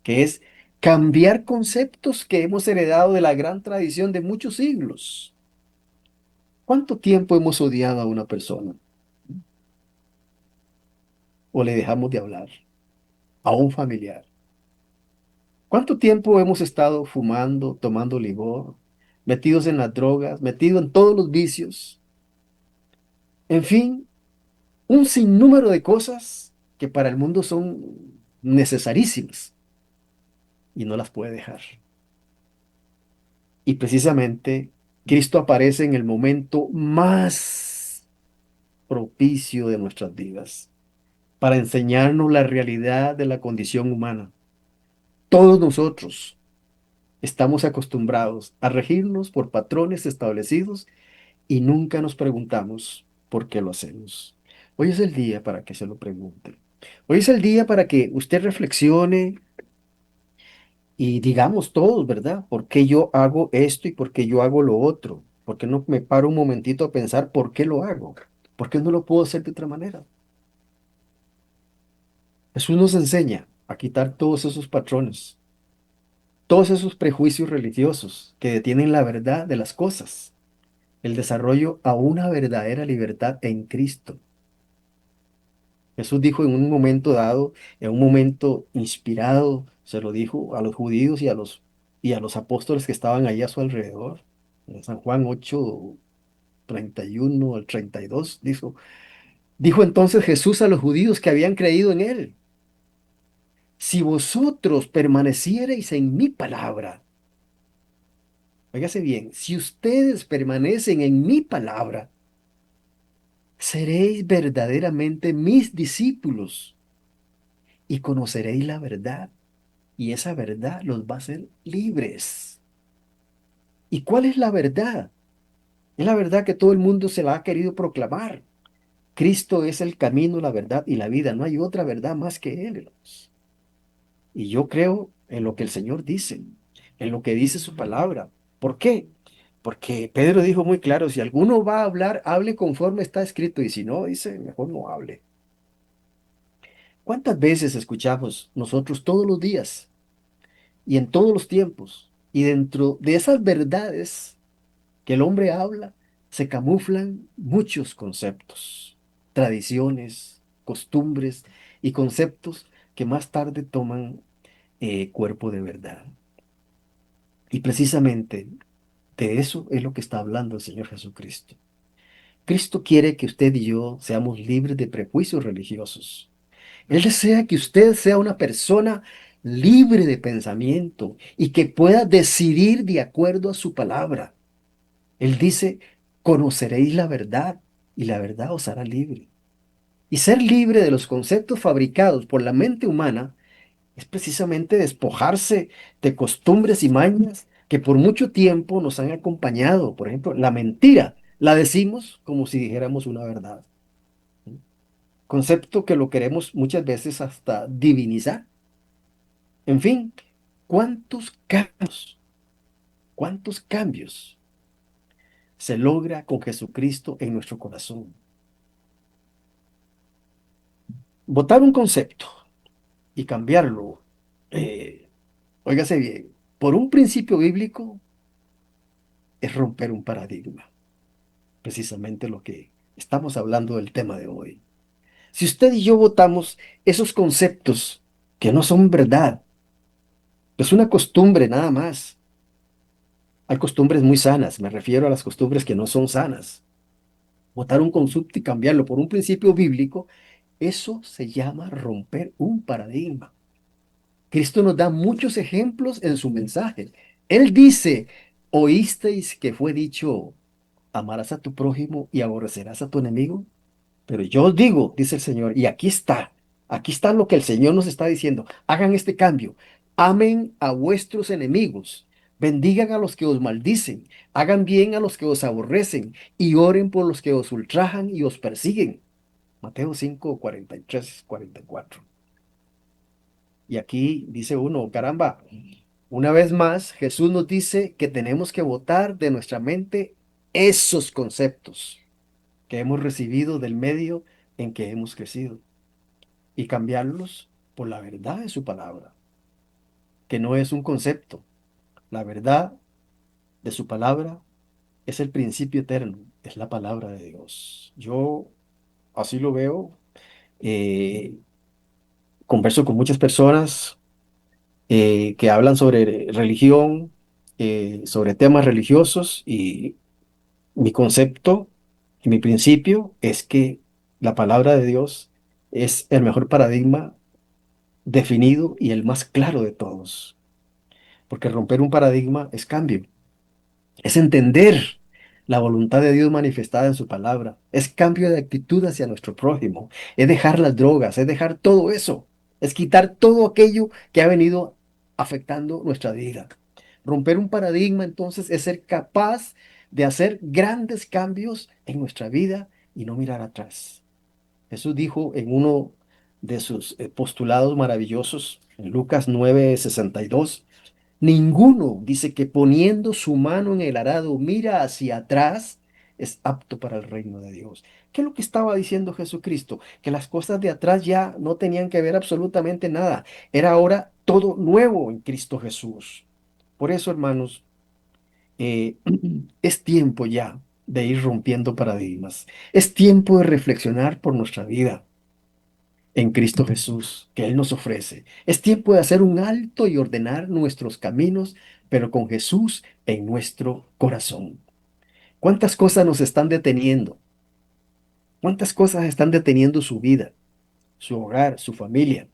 que es cambiar conceptos que hemos heredado de la gran tradición de muchos siglos. ¿Cuánto tiempo hemos odiado a una persona o le dejamos de hablar a un familiar? ¿Cuánto tiempo hemos estado fumando, tomando licor, metidos en las drogas, metidos en todos los vicios? En fin, un sinnúmero de cosas que para el mundo son necesarísimas y no las puede dejar. Y precisamente Cristo aparece en el momento más propicio de nuestras vidas para enseñarnos la realidad de la condición humana. Todos nosotros estamos acostumbrados a regirnos por patrones establecidos y nunca nos preguntamos por qué lo hacemos. Hoy es el día para que se lo pregunte. Hoy es el día para que usted reflexione y digamos todos, ¿verdad? ¿Por qué yo hago esto y por qué yo hago lo otro? ¿Por qué no me paro un momentito a pensar por qué lo hago? ¿Por qué no lo puedo hacer de otra manera? Jesús nos enseña a quitar todos esos patrones, todos esos prejuicios religiosos que detienen la verdad de las cosas, el desarrollo a una verdadera libertad en Cristo. Jesús dijo en un momento dado, en un momento inspirado, se lo dijo a los judíos y a los apóstoles que estaban allí a su alrededor. En San Juan 8:31 al 32 dijo entonces Jesús a los judíos que habían creído en él, si vosotros permaneciereis en mi palabra, óigase bien, si ustedes permanecen en mi palabra, seréis verdaderamente mis discípulos y conoceréis la verdad y esa verdad los va a hacer libres. ¿Y cuál es la verdad? Es la verdad que todo el mundo se la ha querido proclamar. Cristo es el camino, la verdad y la vida. No hay otra verdad más que Él, hermanos. Y yo creo en lo que el Señor dice, en lo que dice su palabra. ¿Por qué? Porque Pedro dijo muy claro, si alguno va a hablar, hable conforme está escrito, y si no, dice, mejor no hable. ¿Cuántas veces escuchamos nosotros todos los días y en todos los tiempos? Y dentro de esas verdades que el hombre habla, se camuflan muchos conceptos, tradiciones, costumbres y conceptos que más tarde toman cuerpo de verdad. Y precisamente de eso es lo que está hablando el Señor Jesucristo. Cristo quiere que usted y yo seamos libres de prejuicios religiosos. Él desea que usted sea una persona libre de pensamiento y que pueda decidir de acuerdo a su palabra. Él dice, conoceréis la verdad y la verdad os hará libre. Y ser libre de los conceptos fabricados por la mente humana es precisamente despojarse de costumbres y mañas que por mucho tiempo nos han acompañado. Por ejemplo, la mentira la decimos como si dijéramos una verdad. Concepto que lo queremos muchas veces hasta divinizar. En fin, cuántos cambios se logra con Jesucristo en nuestro corazón. Botar un concepto y cambiarlo Óigase bien, por un principio bíblico es romper un paradigma, precisamente lo que estamos hablando del tema de hoy. Si usted y yo votamos esos conceptos que no son verdad, es una costumbre nada más. Hay costumbres muy sanas, me refiero a las costumbres que no son sanas. Votar un concepto y cambiarlo por un principio bíblico, eso se llama romper un paradigma. Cristo nos da muchos ejemplos en su mensaje. Él dice, oísteis que fue dicho, amarás a tu prójimo y aborrecerás a tu enemigo. Pero yo os digo, dice el Señor, y aquí está lo que el Señor nos está diciendo. Hagan este cambio. Amen a vuestros enemigos. Bendigan a los que os maldicen. Hagan bien a los que os aborrecen. Y oren por los que os ultrajan y os persiguen. Mateo 5, 43, 44. Y aquí dice uno, caramba, una vez más, Jesús nos dice que tenemos que botar de nuestra mente esos conceptos que hemos recibido del medio en que hemos crecido y cambiarlos por la verdad de su palabra, que no es un concepto. La verdad de su palabra es el principio eterno, es la palabra de Dios. Yo así lo veo. eh, Converso con muchas personas que hablan sobre religión, sobre temas religiosos y mi concepto y mi principio es que la palabra de Dios es el mejor paradigma definido y el más claro de todos, porque romper un paradigma es cambio, es entender la voluntad de Dios manifestada en su palabra, es cambio de actitud hacia nuestro prójimo, es dejar las drogas, es dejar todo eso, es quitar todo aquello que ha venido afectando nuestra vida. Romper un paradigma entonces es ser capaz de hacer grandes cambios en nuestra vida y no mirar atrás. Jesús dijo en uno de sus postulados maravillosos, en Lucas 9:62, ninguno, dice, que poniendo su mano en el arado mira hacia atrás, es apto para el reino de Dios. ¿Qué es lo que estaba diciendo Jesucristo? Que las cosas de atrás ya no tenían que ver absolutamente nada. Era ahora todo nuevo en Cristo Jesús. Por eso, hermanos, eh, es tiempo ya de ir rompiendo paradigmas. Es tiempo de reflexionar por nuestra vida en Cristo Jesús que Él nos ofrece. Es tiempo de hacer un alto y ordenar nuestros caminos, pero con Jesús en nuestro corazón. ¿Cuántas cosas nos están deteniendo? ¿Cuántas cosas están deteniendo su vida, su hogar, su familia?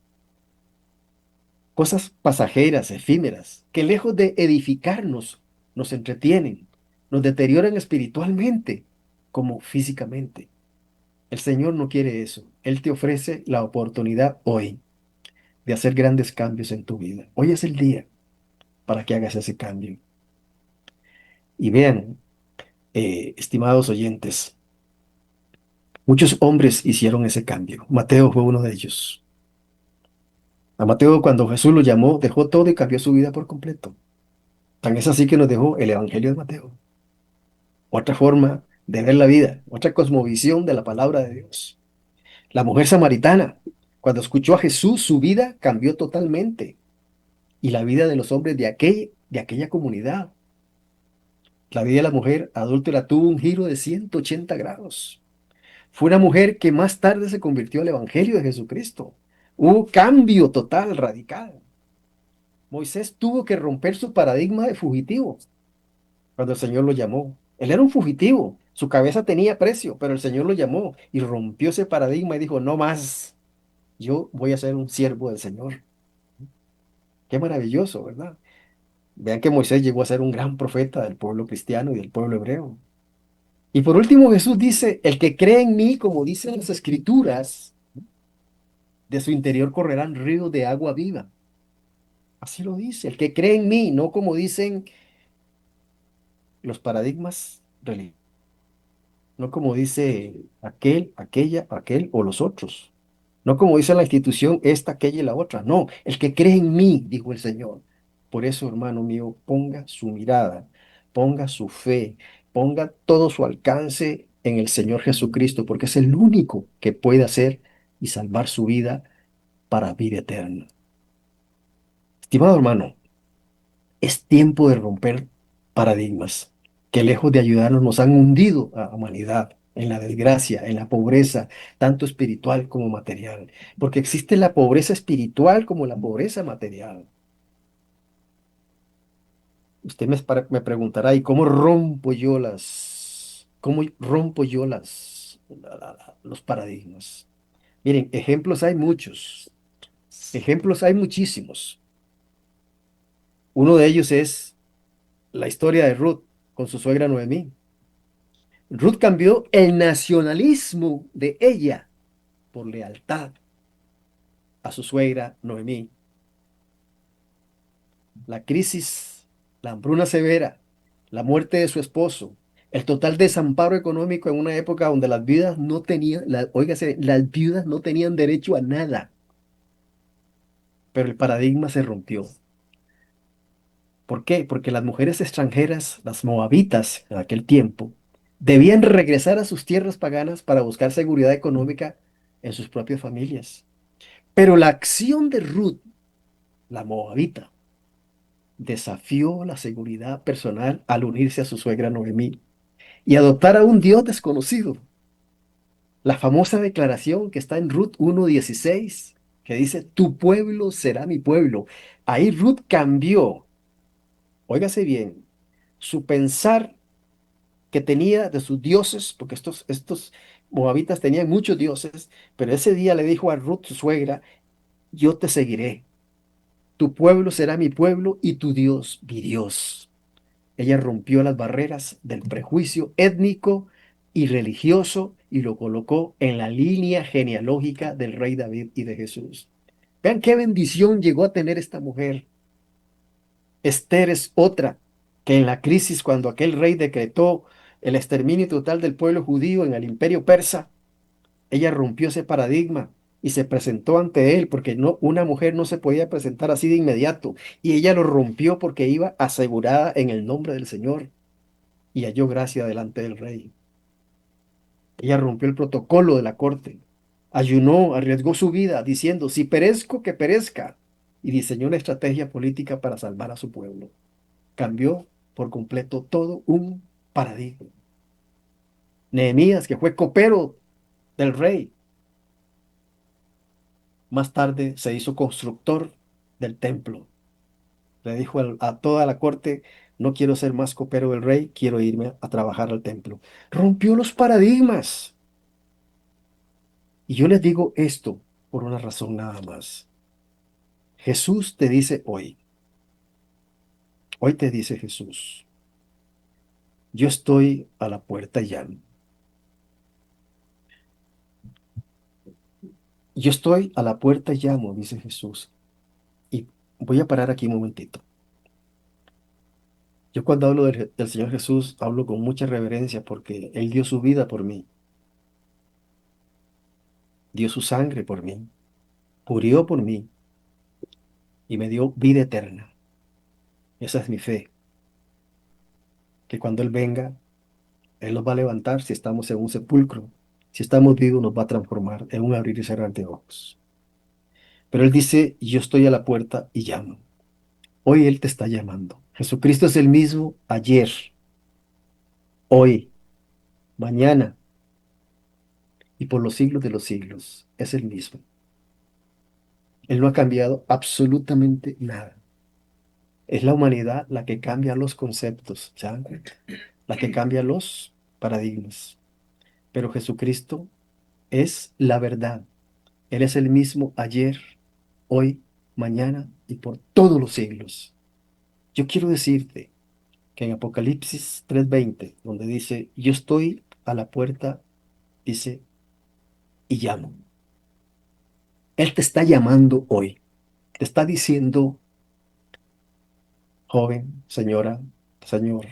Cosas pasajeras, efímeras, que lejos de edificarnos, nos entretienen, nos deterioran espiritualmente como físicamente. El Señor no quiere eso. Él te ofrece la oportunidad hoy de hacer grandes cambios en tu vida. Hoy es el día para que hagas ese cambio. Y vean, estimados oyentes, muchos hombres hicieron ese cambio. Mateo fue uno de ellos. A Mateo, cuando Jesús lo llamó, dejó todo y cambió su vida por completo. Tan es así que nos dejó el Evangelio de Mateo. Otra forma de ver la vida, otra cosmovisión de la palabra de Dios. La mujer samaritana, cuando escuchó a Jesús, su vida cambió totalmente. Y la vida de los hombres de aquella comunidad. La vida de la mujer adúltera tuvo un giro de 180 grados. Fue una mujer que más tarde se convirtió al Evangelio de Jesucristo. Hubo cambio total, radical. Moisés tuvo que romper su paradigma de fugitivo cuando el Señor lo llamó. Él era un fugitivo, su cabeza tenía precio, pero el Señor lo llamó y rompió ese paradigma y dijo, no más, yo voy a ser un siervo del Señor. Qué maravilloso, ¿verdad? Vean que Moisés llegó a ser un gran profeta del pueblo cristiano y del pueblo hebreo. Y por último, Jesús dice, el que cree en mí, como dicen las escrituras, de su interior correrán ríos de agua viva. Así lo dice, el que cree en mí, no como dicen los paradigmas religiosos, no como dice aquel, aquella, aquel o los otros, no como dice la institución esta, aquella y la otra, no, el que cree en mí, dijo el Señor. Por eso, hermano mío, ponga su mirada, ponga su fe, ponga todo su alcance en el Señor Jesucristo, porque es el único que puede hacer y salvar su vida para vida eterna. Estimado hermano, Es tiempo de romper paradigmas que lejos de ayudarnos nos han hundido a la humanidad en la desgracia, en la pobreza, tanto espiritual como material. Porque existe la pobreza espiritual como la pobreza material. Usted me preguntará, ¿y cómo rompo yo cómo rompo yo los paradigmas? Miren, ejemplos hay muchos, ejemplos hay muchísimos. Uno de ellos es la historia de Ruth con su suegra Noemí. Ruth cambió el nacionalismo de ella por lealtad a su suegra Noemí. La crisis, la hambruna severa, la muerte de su esposo, el total desamparo económico en una época donde las viudas no tenían, óigase, las viudas no tenían derecho a nada, pero el paradigma se rompió. ¿Por qué? Porque las mujeres extranjeras, las moabitas en aquel tiempo, debían regresar a sus tierras paganas para buscar seguridad económica en sus propias familias. Pero la acción de Ruth, la moabita, desafió la seguridad personal al unirse a su suegra Noemí y adoptar a un Dios desconocido. La famosa declaración que está en Ruth 1:16, que dice, tu pueblo será mi pueblo. Ahí Ruth cambió, óigase bien, su pensar que tenía de sus dioses, porque estos moabitas tenían muchos dioses, pero ese día le dijo a Ruth, su suegra, yo te seguiré. Tu pueblo será mi pueblo y tu Dios mi Dios. Ella rompió las barreras del prejuicio étnico y religioso y lo colocó en la línea genealógica del rey David y de Jesús. Vean qué bendición llegó a tener esta mujer. Esther es otra que en la crisis cuando aquel rey decretó el exterminio total del pueblo judío en el imperio persa, ella rompió ese paradigma y se presentó ante él porque no, una mujer no se podía presentar así de inmediato y ella lo rompió porque iba asegurada en el nombre del Señor y halló gracia delante del rey. Ella rompió el protocolo de la corte, ayunó, arriesgó su vida diciendo, si perezco, que perezca, y diseñó una estrategia política para salvar a su pueblo. Cambió por completo todo un paradigma. Nehemías, que fue copero del rey, más tarde se hizo constructor del templo. Le dijo a toda la corte, no quiero ser más copero del rey, quiero irme a trabajar al templo. Rompió los paradigmas. Y yo les digo esto por una razón nada más. Jesús te dice hoy te dice Jesús, yo estoy a la puerta y llamo. Yo estoy a la puerta y llamo, dice Jesús. Y voy a parar aquí un momentito. Yo cuando hablo del Señor Jesús, hablo con mucha reverencia porque Él dio su vida por mí, dio su sangre por mí, murió por mí y me dio vida eterna. Esa es mi fe, que cuando Él venga, Él nos va a levantar si estamos en un sepulcro. Si estamos vivos, nos va a transformar en un abrir y cerrar de ojos. Pero Él dice, yo estoy a la puerta y llamo. Hoy Él te está llamando. Jesucristo es el mismo ayer, hoy, mañana y por los siglos de los siglos. Es el mismo. Él no ha cambiado absolutamente nada. Es la humanidad la que cambia los conceptos, ¿ya? La que cambia los paradigmas. Pero Jesucristo es la verdad. Él es el mismo ayer, hoy, mañana y por todos los siglos. Yo quiero decirte que en Apocalipsis 3:20, donde dice, yo estoy a la puerta, dice, y llamo. Él te está llamando hoy. Te está diciendo, joven, señora, señor,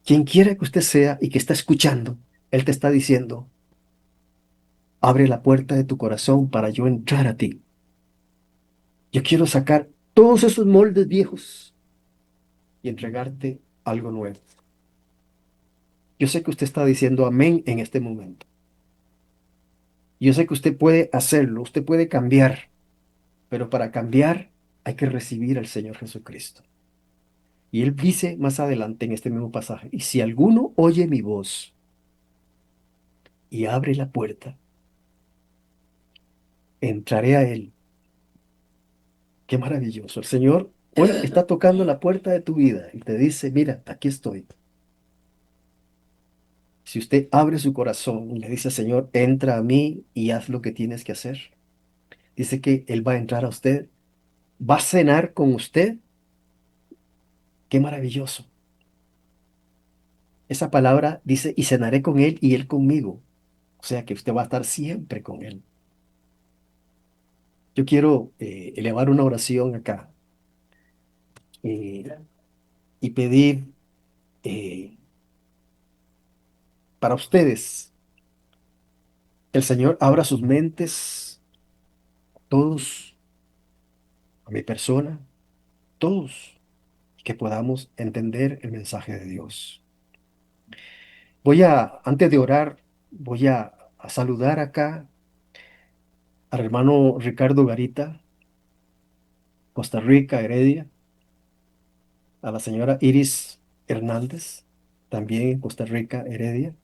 quien quiera que usted sea y que está escuchando, Él te está diciendo, abre la puerta de tu corazón para yo entrar a ti. Yo quiero sacar todos esos moldes viejos y entregarte algo nuevo. Yo sé que usted está diciendo amén en este momento. Yo sé que usted puede hacerlo, usted puede cambiar, pero para cambiar hay que recibir al Señor Jesucristo. Y él dice más adelante en este mismo pasaje, y si alguno oye mi voz y abre la puerta, entraré a él. Qué maravilloso. El Señor hoy está tocando la puerta de tu vida y te dice, mira, aquí estoy. Si usted abre su corazón y le dice, Señor, entra a mí y haz lo que tienes que hacer, dice que Él va a entrar a usted, va a cenar con usted. Qué maravilloso. Esa palabra dice, y cenaré con Él y Él conmigo. O sea que usted va a estar siempre con Él. Yo quiero elevar una oración acá eh, y pedir eh, para ustedes que el Señor abra sus mentes, todos, a mi persona, todos, que podamos entender el mensaje de Dios. Antes de orar, a saludar acá al hermano Ricardo Garita, Costa Rica, Heredia, a la señora Iris Hernández, también en Costa Rica, Heredia,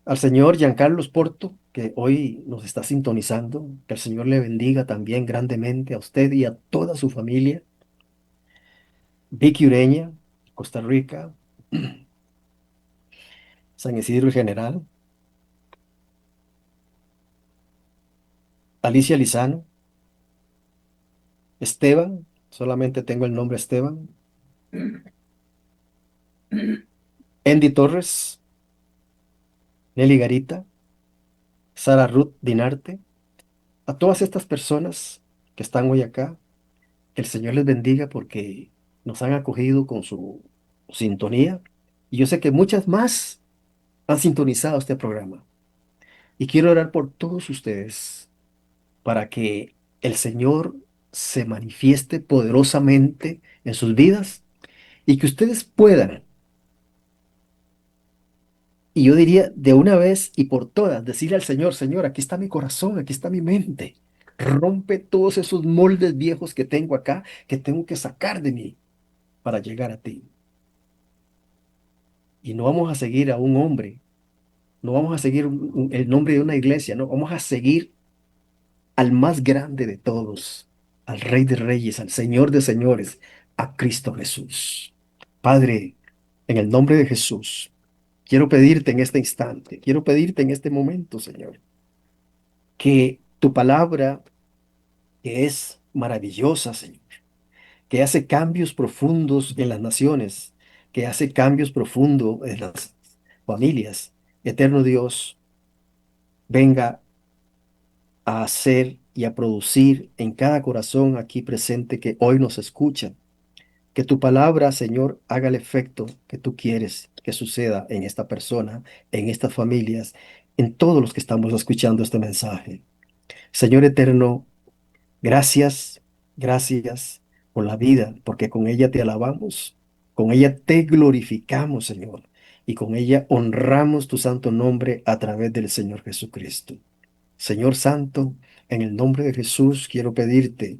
al señor Giancarlos Porto, que hoy nos está sintonizando, que el Señor le bendiga también grandemente a usted y a toda su familia, Vicky Ureña, Costa Rica, San Isidro el General, Alicia Lizano, Esteban, solamente tengo el nombre Esteban, Andy Torres, Nelly Garita, Sara Ruth Dinarte, a todas estas personas que están hoy acá, que el Señor les bendiga porque nos han acogido con su sintonía. Y yo sé que muchas más han sintonizado este programa. Y quiero orar por todos ustedes para que el Señor se manifieste poderosamente en sus vidas y que ustedes puedan, y yo diría de una vez y por todas, decirle al Señor, Señor, aquí está mi corazón, aquí está mi mente. Rompe todos esos moldes viejos que tengo acá, que tengo que sacar de mí para llegar a ti. Y no vamos a seguir a un hombre, no vamos a seguir el nombre de una iglesia, no, vamos a seguir al más grande de todos, al Rey de Reyes, al Señor de Señores, a Cristo Jesús. Padre, en el nombre de Jesús, quiero pedirte en este instante, quiero pedirte en este momento, Señor, que tu palabra, que es maravillosa, Señor, que hace cambios profundos en las naciones, que hace cambios profundos en las familias, eterno Dios, venga a hacer y a producir en cada corazón aquí presente que hoy nos escucha. Que tu palabra, Señor, haga el efecto que tú quieres que suceda en esta persona, en estas familias, en todos los que estamos escuchando este mensaje. Señor eterno, gracias, gracias por la vida, porque con ella te alabamos, con ella te glorificamos, Señor, y con ella honramos tu santo nombre a través del Señor Jesucristo. Señor Santo, en el nombre de Jesús quiero pedirte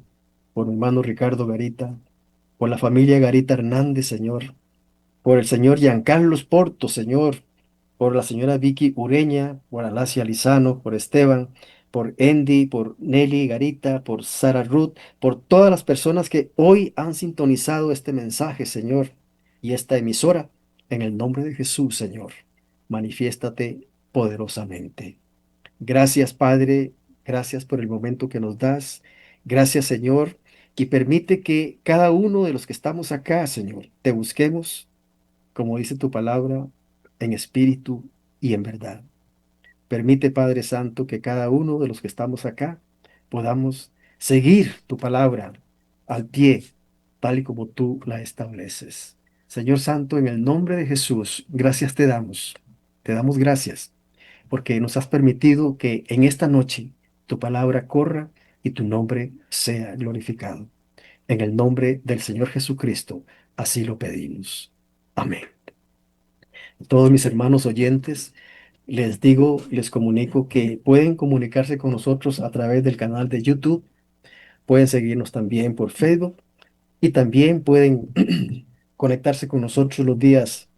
por mi hermano Ricardo Garita, por la familia Garita Hernández, Señor, por el señor Giancarlos Porto, Señor, por la señora Vicky Ureña, por Alacia Lizano, por Esteban, por Andy, por Nelly Garita, por Sara Ruth, por todas las personas que hoy han sintonizado este mensaje, Señor, y esta emisora, en el nombre de Jesús, Señor, manifiéstate poderosamente. Gracias, Padre, gracias por el momento que nos das. Gracias, Señor, y permite que cada uno de los que estamos acá, Señor, te busquemos, como dice tu palabra, en espíritu y en verdad. Permite, Padre Santo, que cada uno de los que estamos acá podamos seguir tu palabra al pie, tal y como tú la estableces. Señor Santo, en el nombre de Jesús, gracias te damos. Te damos gracias porque nos has permitido que en esta noche tu palabra corra y tu nombre sea glorificado. En el nombre del Señor Jesucristo, así lo pedimos. Amén. A todos mis hermanos oyentes, les digo, les comunico que pueden comunicarse con nosotros a través del canal de YouTube, pueden seguirnos también por Facebook Y también pueden conectarse con nosotros los días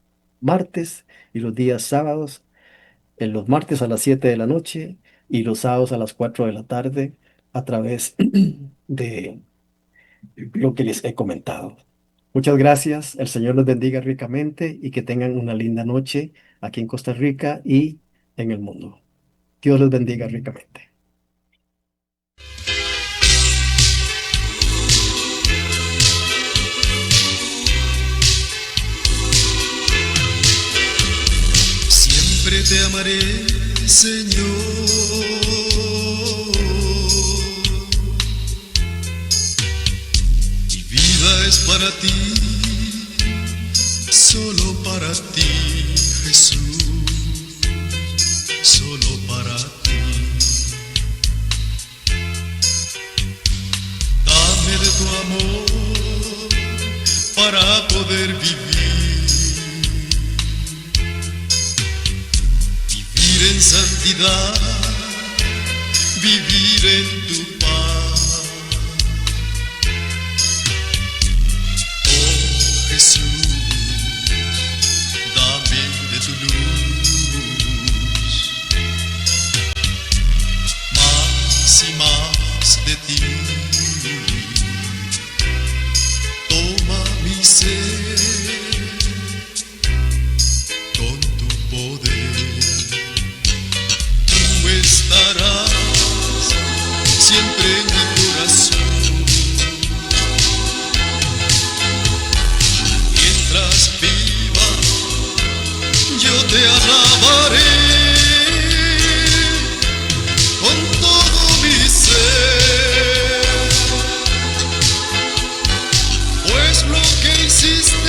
martes y los días sábados, en los martes a las 7 de la noche y los sábados a las 4 de la tarde a través de lo que les he comentado. Muchas gracias, el Señor los bendiga ricamente y que tengan una linda noche aquí en Costa Rica y en el mundo. Dios los bendiga ricamente. Siempre te amaré, Señor. Mi vida es para ti, solo para ti, Jesús, solo para ti. Dame de tu amor para poder vivir en santidad, vivir en tu paz. Oh Jesús, dame de tu luz, más y más de ti. Toma mi ser con tu poder. Estarás siempre en mi corazón. Mientras viva, yo te alabaré con todo mi ser, pues lo que hiciste